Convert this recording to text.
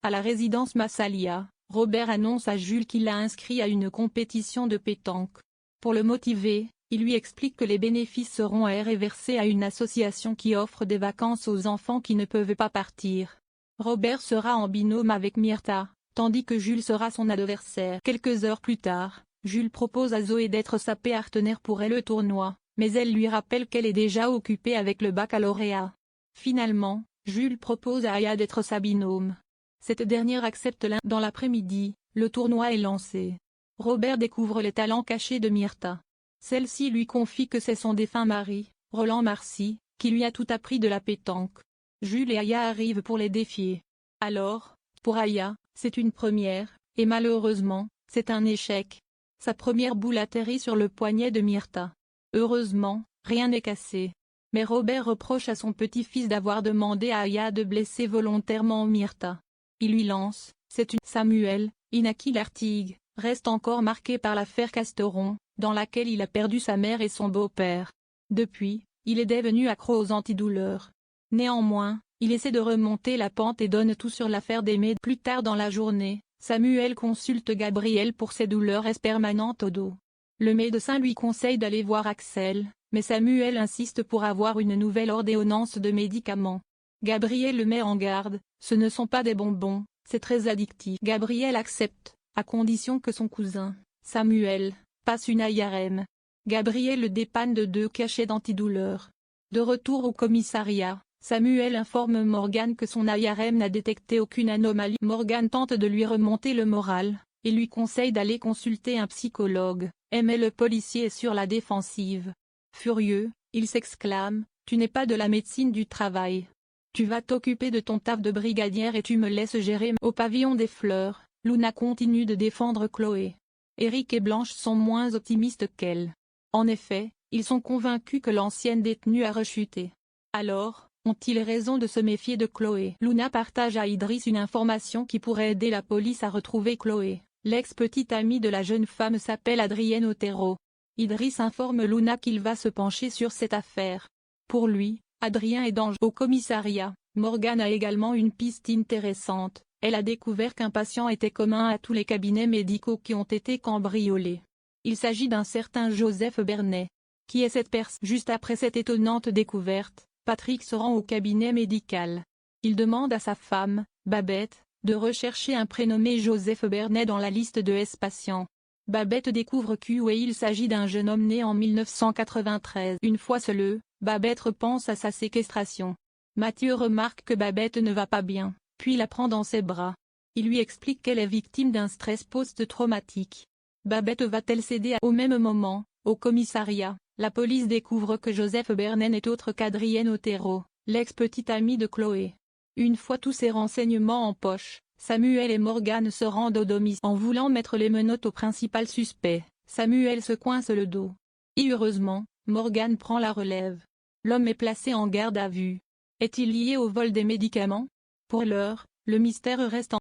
À la résidence Massalia, Robert annonce à Jules qu'il l'a inscrit à une compétition de pétanque. Pour le motiver, il lui explique que les bénéfices seront reversés à une association qui offre des vacances aux enfants qui ne peuvent pas partir. Robert sera en binôme avec Myrtha, tandis que Jules sera son adversaire. Quelques heures plus tard, Jules propose à Zoé d'être sa partenaire pour le tournoi, mais elle lui rappelle qu'elle est déjà occupée avec le baccalauréat. Finalement, Jules propose à Aya d'être sa binôme. Cette dernière accepte dans l'après-midi, le tournoi est lancé. Robert découvre les talents cachés de Myrtha. Celle-ci lui confie que c'est son défunt mari, Roland Marcy, qui lui a tout appris de la pétanque. Jules et Aya arrivent pour les défier. Alors, pour Aya, c'est une première, et malheureusement, c'est un échec. Sa première boule atterrit sur le poignet de Myrtha. Heureusement, rien n'est cassé. Mais Robert reproche à son petit-fils d'avoir demandé à Aya de blesser volontairement Myrtha. Il lui lance, c'est une Samuel, Inaki Lartigue, reste encore marqué par l'affaire Casteron, dans laquelle il a perdu sa mère et son beau-père. Depuis, il est devenu accro aux antidouleurs. Néanmoins, il essaie de remonter la pente et donne tout sur l'affaire d'Aimé. Plus tard dans la journée, Samuel consulte Gabriel pour ses douleurs permanentes au dos. Le médecin lui conseille d'aller voir Axel, mais Samuel insiste pour avoir une nouvelle ordonnance de médicaments. Gabriel le met en garde, ce ne sont pas des bonbons, c'est très addictif. Gabriel accepte, à condition que son cousin, Samuel, passe une IRM. Gabriel le dépanne de 2 cachets d'antidouleurs. De retour au commissariat, Samuel informe Morgan que son IRM n'a détecté aucune anomalie. Morgan tente de lui remonter le moral, et lui conseille d'aller consulter un psychologue, mais le policier est sur la défensive. Furieux, il s'exclame, « Tu n'es pas de la médecine du travail. Tu vas t'occuper de ton taf de brigadière et tu me laisses gérer ». Au pavillon des fleurs, Luna continue de défendre Chloé. Eric et Blanche sont moins optimistes qu'elle. En effet, ils sont convaincus que l'ancienne détenue a rechuté. Alors, ont-ils raison de se méfier de Chloé? Luna partage à Idriss une information qui pourrait aider la police à retrouver Chloé. L'ex-petite amie de la jeune femme s'appelle Adrienne Otero. Idriss informe Luna qu'il va se pencher sur cette affaire. Pour lui, Adrien est dangereux. Au commissariat, Morgan a également une piste intéressante. Elle a découvert qu'un patient était commun à tous les cabinets médicaux qui ont été cambriolés. Il s'agit d'un certain Joseph Bernet. Qui est cette personne? Juste après cette étonnante découverte, Patrick se rend au cabinet médical. Il demande à sa femme, Babette, de rechercher un prénommé Joseph Bernet dans la liste de patients. Babette découvre qu'il s'agit d'un jeune homme né en 1993. Une fois seule, Babette repense à sa séquestration. Mathieu remarque que Babette ne va pas bien, puis la prend dans ses bras. Il lui explique qu'elle est victime d'un stress post-traumatique. Babette va-t-elle céder? Au même moment, au commissariat, la police découvre que Joseph Bernet n'est autre qu'Adrienne Otero, l'ex-petite amie de Chloé. Une fois tous ces renseignements en poche, Samuel et Morgan se rendent au domicile. En voulant mettre les menottes au principal suspect, Samuel se coince le dos. Et heureusement, Morgan prend la relève. L'homme est placé en garde à vue. Est-il lié au vol des médicaments? Pour l'heure, le mystère reste en